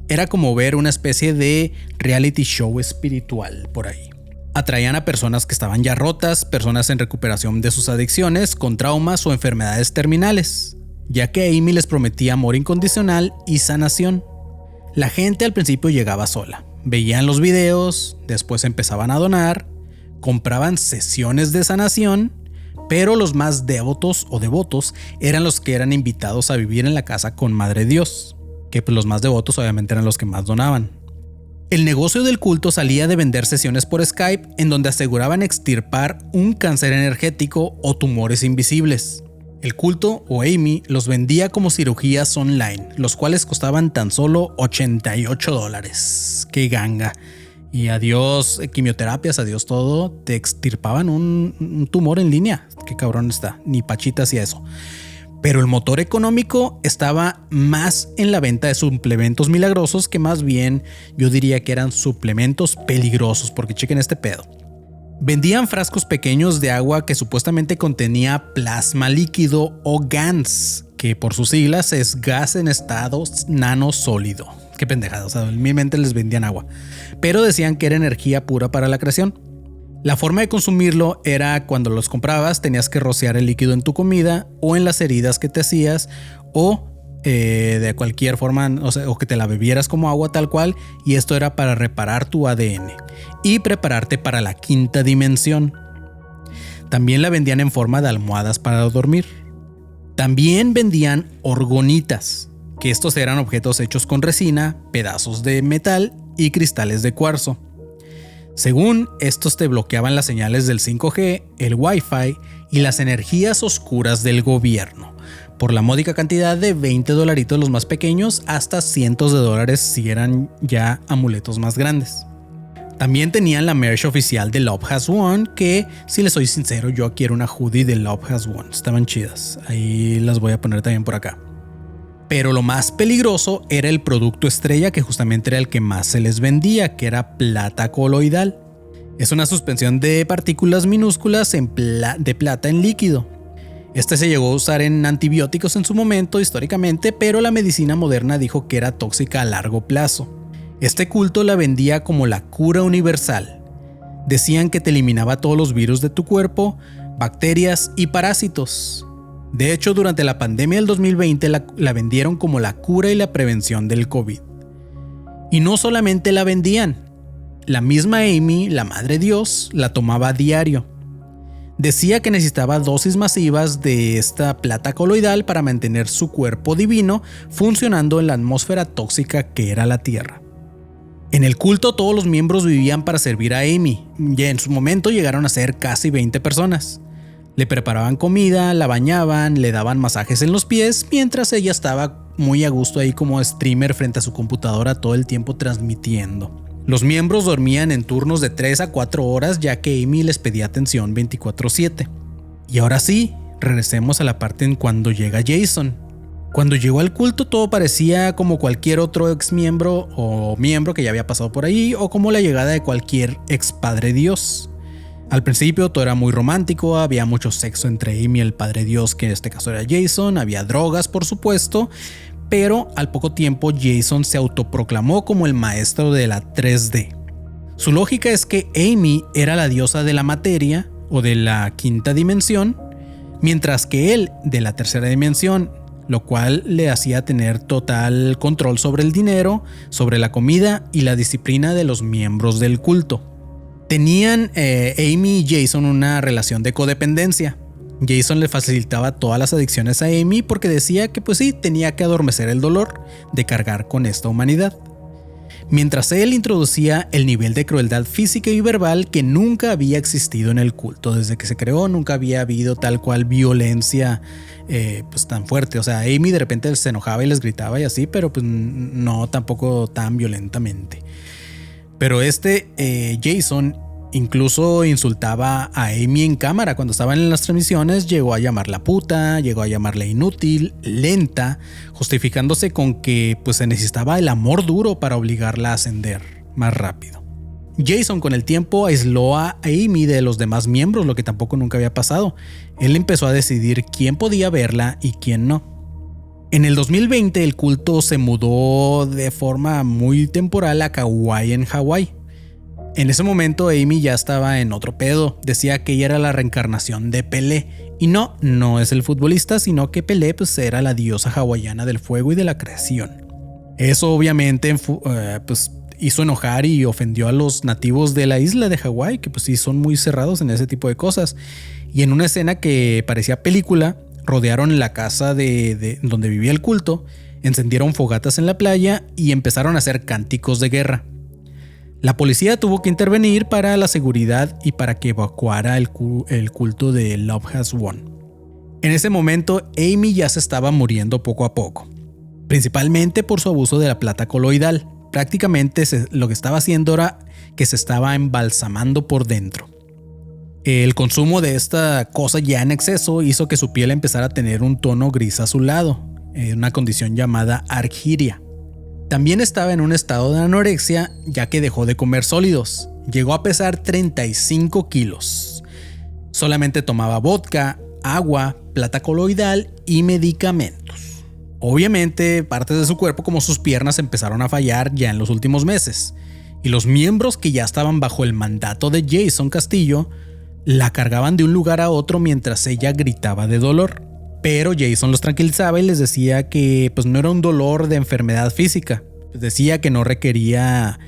Era como ver una especie de reality show espiritual por ahí. Atraían a personas que estaban ya rotas, personas en recuperación de sus adicciones, con traumas o enfermedades terminales, ya que Amy les prometía amor incondicional y sanación. La gente al principio llegaba sola, veían los videos, después empezaban a donar, compraban sesiones de sanación, pero los más devotos o devotos eran los que eran invitados a vivir en la casa con Madre Dios, que pues los más devotos obviamente eran los que más donaban. El negocio del culto salía de vender sesiones por Skype en donde aseguraban extirpar un cáncer energético o tumores invisibles. El culto o Amy los vendía como cirugías online, los cuales costaban tan solo $88. ¡Qué ganga! Y adiós quimioterapias, adiós todo, te extirpaban un tumor en línea. ¡Qué cabrón está! Ni Pachita hacía eso. Pero el motor económico estaba más en la venta de suplementos milagrosos, que más bien yo diría que eran suplementos peligrosos, porque chequen este pedo. Vendían frascos pequeños de agua que supuestamente contenía plasma líquido o GANS, que por sus siglas es gas en estado nanosólido. Qué pendejada, o sea, en mi mente les vendían agua, pero decían que era energía pura para la creación. La forma de consumirlo era cuando los comprabas tenías que rociar el líquido en tu comida o en las heridas que te hacías, o de cualquier forma, o que te la bebieras como agua tal cual, y esto era para reparar tu ADN y prepararte para la quinta dimensión. También la vendían en forma de almohadas para dormir. También vendían orgonitas, que estos eran objetos hechos con resina, pedazos de metal y cristales de cuarzo. Según estos te bloqueaban las señales del 5G, el Wi-Fi y las energías oscuras del gobierno, por la módica cantidad de $20 los más pequeños hasta cientos de dólares si eran ya amuletos más grandes. También tenían la merch oficial de Love Has Won, que si les soy sincero yo quiero una hoodie de Love Has Won, estaban chidas, ahí las voy a poner también por acá. Pero lo más peligroso era el producto estrella, que justamente era el que más se les vendía, que era plata coloidal. Es una suspensión de partículas minúsculas de plata en líquido. Este se llegó a usar en antibióticos en su momento históricamente, pero la medicina moderna dijo que era tóxica a largo plazo. Este culto la vendía como la cura universal. Decían que te eliminaba todos los virus de tu cuerpo, bacterias y parásitos. De hecho, durante la pandemia del 2020 la vendieron como la cura y la prevención del COVID. Y no solamente la vendían, la misma Amy, la Madre Dios, la tomaba a diario. Decía que necesitaba dosis masivas de esta plata coloidal para mantener su cuerpo divino funcionando en la atmósfera tóxica que era la Tierra. En el culto todos los miembros vivían para servir a Amy, y en su momento llegaron a ser casi 20 personas. Le preparaban comida, la bañaban, le daban masajes en los pies, mientras ella estaba muy a gusto ahí como streamer frente a su computadora todo el tiempo transmitiendo. Los miembros dormían en turnos de 3 a 4 horas, ya que Amy les pedía atención 24/7. Y ahora sí, regresemos a la parte en cuando llega Jason. Cuando llegó al culto todo parecía como cualquier otro ex miembro o miembro que ya había pasado por ahí, o como la llegada de cualquier ex Padre Dios. Al principio todo era muy romántico, había mucho sexo entre Amy y el Padre Dios, que en este caso era Jason, había drogas por supuesto, pero al poco tiempo Jason se autoproclamó como el maestro de la 3D. Su lógica es que Amy era la diosa de la materia o de la quinta dimensión, mientras que él de la tercera dimensión, lo cual le hacía tener total control sobre el dinero, sobre la comida y la disciplina de los miembros del culto. Tenían Amy y Jason una relación de codependencia. Jason le facilitaba todas las adicciones a Amy porque decía que pues sí, tenía que adormecer el dolor de cargar con esta humanidad. Mientras él introducía el nivel de crueldad física y verbal que nunca había existido en el culto. Desde que se creó nunca había habido tal cual violencia pues tan fuerte. O sea, Amy de repente se enojaba y les gritaba y así, pero pues no tampoco tan violentamente. Pero Jason incluso insultaba a Amy en cámara cuando estaban en las transmisiones. Llegó a llamarla puta, llegó a llamarla inútil, lenta, justificándose con que pues se necesitaba el amor duro para obligarla a ascender más rápido. Jason con el tiempo aisló a Amy de los demás miembros, lo que tampoco nunca había pasado. Él empezó a decidir quién podía verla y quién no. En el 2020 el culto se mudó de forma muy temporal a Kauai en Hawái. En ese momento Amy ya estaba en otro pedo, decía que ella era la reencarnación de Pelé. Y no es el futbolista, sino que Pelé pues, era la diosa hawaiana del fuego y de la creación. Eso obviamente pues, hizo enojar y ofendió a los nativos de la isla de Hawái, que pues sí son muy cerrados en ese tipo de cosas. Y en una escena que parecía película, rodearon la casa de donde vivía el culto, encendieron fogatas en la playa y empezaron a hacer cánticos de guerra. La policía tuvo que intervenir para la seguridad y para que evacuara el culto de Love Has Won. En ese momento, Amy ya se estaba muriendo poco a poco, principalmente por su abuso de la plata coloidal. Prácticamente lo que estaba haciendo era que se estaba embalsamando por dentro. El consumo de esta cosa ya en exceso hizo que su piel empezara a tener un tono gris azulado, una condición llamada argyria. También estaba en un estado de anorexia ya que dejó de comer sólidos. Llegó a pesar 35 kilos. Solamente tomaba vodka, agua, plata coloidal y medicamentos. Obviamente, partes de su cuerpo como sus piernas empezaron a fallar ya en los últimos meses. Y los miembros que ya estaban bajo el mandato de Jason Castillo la cargaban de un lugar a otro mientras ella gritaba de dolor. Pero Jason los tranquilizaba y les decía que pues, no era un dolor de enfermedad física. Decía que no requería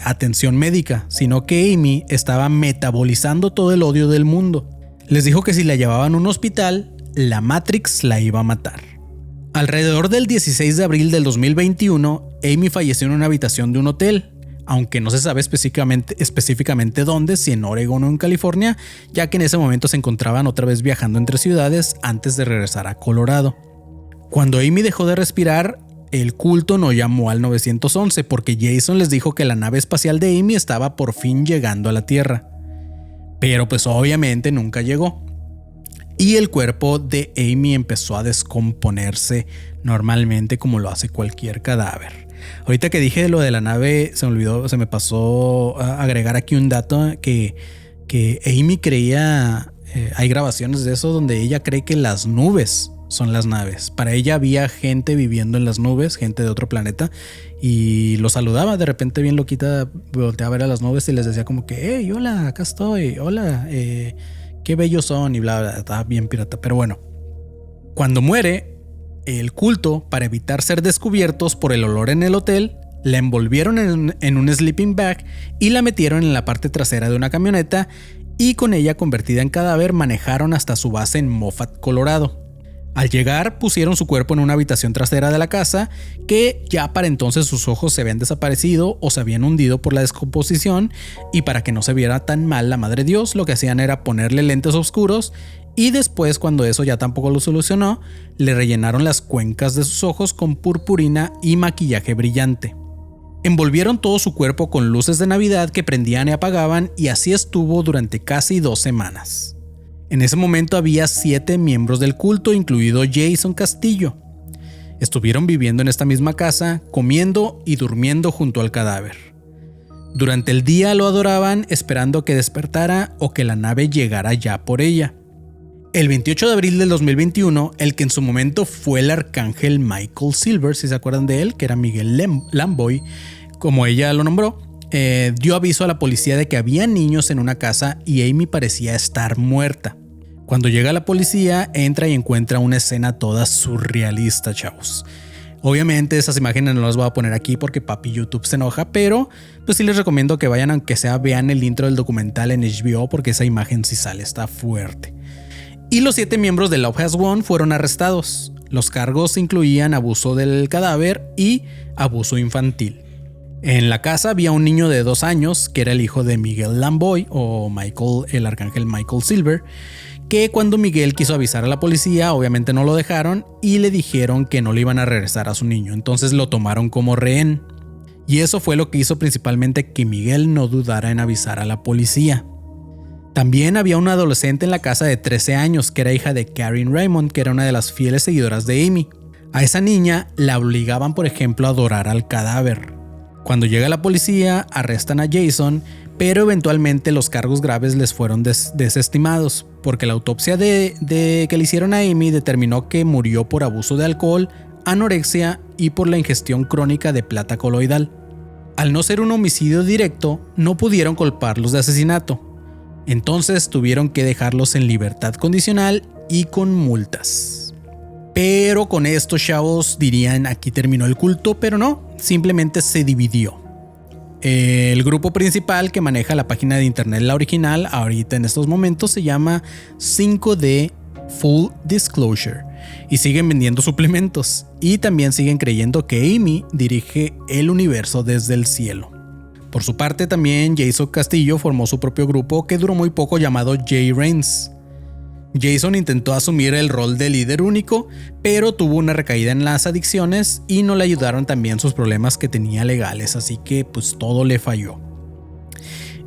atención médica, sino que Amy estaba metabolizando todo el odio del mundo. Les dijo que si la llevaban a un hospital, la Matrix la iba a matar. Alrededor del 16 de abril del 2021, Amy falleció en una habitación de un hotel, aunque no se sabe específicamente dónde, si en Oregon o en California, ya que en ese momento se encontraban otra vez viajando entre ciudades antes de regresar a Colorado. Cuando Amy dejó de respirar, el culto no llamó al 911 porque Jason les dijo que la nave espacial de Amy estaba por fin llegando a la Tierra. Pero pues obviamente nunca llegó. Y el cuerpo de Amy empezó a descomponerse normalmente como lo hace cualquier cadáver. Ahorita que dije lo de la nave, se me pasó a agregar aquí un dato que Amy creía, hay grabaciones de eso donde ella cree que las nubes son las naves. Para ella había gente viviendo en las nubes, gente de otro planeta, y los saludaba de repente bien loquita, volteaba a ver a las nubes y les decía como que, hey, hola, acá estoy, hola, qué bellos son y bla, bla, estaba bien pirata. Pero bueno, cuando muere, el culto, para evitar ser descubiertos por el olor en el hotel, la envolvieron en un sleeping bag y la metieron en la parte trasera de una camioneta y con ella convertida en cadáver manejaron hasta su base en Moffat, Colorado. Al llegar pusieron su cuerpo en una habitación trasera de la casa que ya para entonces sus ojos se habían desaparecido o se habían hundido por la descomposición y para que no se viera tan mal la madre Dios lo que hacían era ponerle lentes oscuros y después cuando eso ya tampoco lo solucionó le rellenaron las cuencas de sus ojos con purpurina y maquillaje brillante. Envolvieron todo su cuerpo con luces de Navidad que prendían y apagaban y así estuvo durante casi 2 semanas. En ese momento había 7 miembros del culto, incluido Jason Castillo. Estuvieron viviendo en esta misma casa, comiendo y durmiendo junto al cadáver. Durante el día lo adoraban esperando que despertara o que la nave llegara ya por ella. El 28 de abril del 2021, el que en su momento fue el arcángel Michael Silver, si se acuerdan de él, que era Miguel Lamboy, como ella lo nombró, dio aviso a la policía de que había niños en una casa y Amy parecía estar muerta. Cuando llega la policía, entra y encuentra una escena toda surrealista, chavos. Obviamente esas imágenes no las voy a poner aquí porque papi YouTube se enoja, pero pues sí les recomiendo que vayan, aunque sea vean el intro del documental en HBO porque esa imagen sí sale, está fuerte. Y los 7 miembros de Love Has Won fueron arrestados. Los cargos incluían abuso del cadáver y abuso infantil. En la casa había un niño de 2 años que era el hijo de Miguel Lamboy o Michael, el arcángel Michael Silver, que cuando Miguel quiso avisar a la policía obviamente no lo dejaron y le dijeron que no le iban a regresar a su niño, entonces lo tomaron como rehén. Y eso fue lo que hizo principalmente que Miguel no dudara en avisar a la policía. También había una adolescente en la casa de 13 años que era hija de Karen Raymond, que era una de las fieles seguidoras de Amy. A esa niña la obligaban, por ejemplo, a adorar al cadáver. Cuando llega la policía, arrestan a Jason, pero eventualmente los cargos graves les fueron desestimados, porque la autopsia que le hicieron a Amy determinó que murió por abuso de alcohol, anorexia y por la ingestión crónica de plata coloidal. Al no ser un homicidio directo, no pudieron culparlos de asesinato. Entonces tuvieron que dejarlos en libertad condicional y con multas. Pero con esto, chavos, dirían aquí terminó el culto, pero no, simplemente se dividió. El grupo principal que maneja la página de internet, la original, ahorita en estos momentos se llama 5D Full Disclosure y siguen vendiendo suplementos y también siguen creyendo que Amy dirige el universo desde el cielo. Por su parte, también Jason Castillo formó su propio grupo que duró muy poco, llamado J-Reigns. Jason intentó asumir el rol de líder único, pero tuvo una recaída en las adicciones y no le ayudaron también sus problemas que tenía legales, así que pues todo le falló.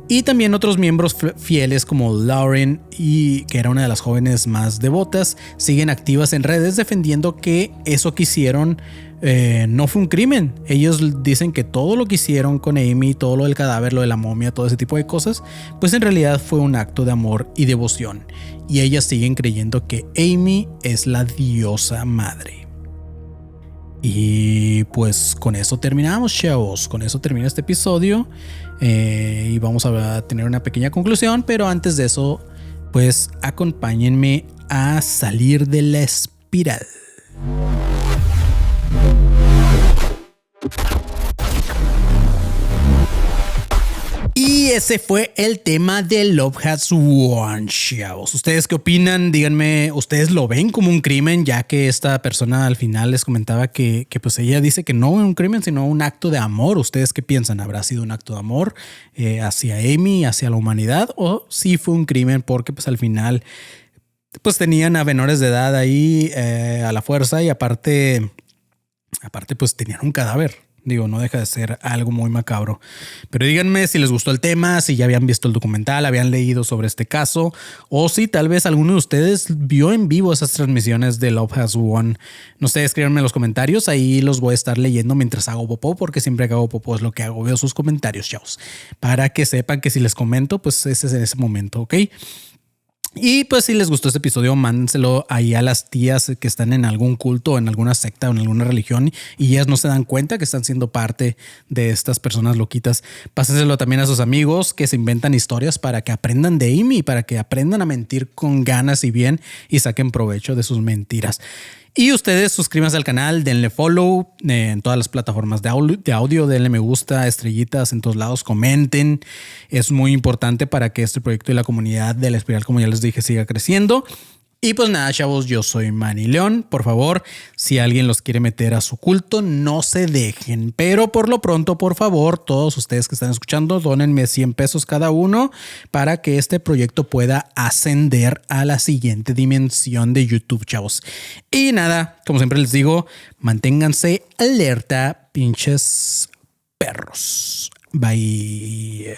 Y también otros miembros fieles como Lauren, y que era una de las jóvenes más devotas, siguen activas en redes defendiendo que eso que hicieron no fue un crimen. Ellos dicen que todo lo que hicieron con Amy, todo lo del cadáver, lo de la momia, todo ese tipo de cosas, pues en realidad fue un acto de amor y devoción. Y ellas siguen creyendo que Amy es la diosa madre. Y pues con eso terminamos, chavos. Con eso termina este episodio. Y vamos a tener una pequeña conclusión. Pero antes de eso, pues acompáñenme a salir de la espiral. Y ese fue el tema de Love Has Won, chavos. ¿Ustedes qué opinan? Díganme, ¿ustedes lo ven como un crimen? Ya que esta persona al final les comentaba que pues ella dice que no es un crimen, sino un acto de amor. ¿Ustedes qué piensan? ¿Habrá sido un acto de amor hacia Amy, hacia la humanidad? ¿O sí fue un crimen porque pues al final pues tenían a menores de edad ahí a la fuerza y aparte pues tenían un cadáver? Digo, no deja de ser algo muy macabro. Pero díganme si les gustó el tema, si ya habían visto el documental, habían leído sobre este caso, o si tal vez alguno de ustedes vio en vivo esas transmisiones de Love Has Won. No sé, escríbanme en los comentarios, ahí los voy a estar leyendo mientras hago popó, porque siempre que hago popó es lo que hago, veo sus comentarios, chavos, para que sepan que si les comento, pues ese es en ese momento, ¿ok? Y pues si les gustó este episodio, mándenselo ahí a las tías que están en algún culto, en alguna secta o en alguna religión y ellas no se dan cuenta que están siendo parte de estas personas loquitas. Pásenselo también a sus amigos que se inventan historias para que aprendan de Amy, para que aprendan a mentir con ganas y bien y saquen provecho de sus mentiras. Y ustedes suscríbanse al canal, denle follow en todas las plataformas de audio, denle me gusta, estrellitas en todos lados, comenten. Es muy importante para que este proyecto y la comunidad de La Espiral, como ya les dije, siga creciendo. Y pues nada, chavos, yo soy Manny León. Por favor, si alguien los quiere meter a su culto, no se dejen. Pero por lo pronto, por favor, todos ustedes que están escuchando, dónenme 100 pesos cada uno para que este proyecto pueda ascender a la siguiente dimensión de YouTube, chavos. Y nada, como siempre les digo, manténganse alerta, pinches perros. Bye.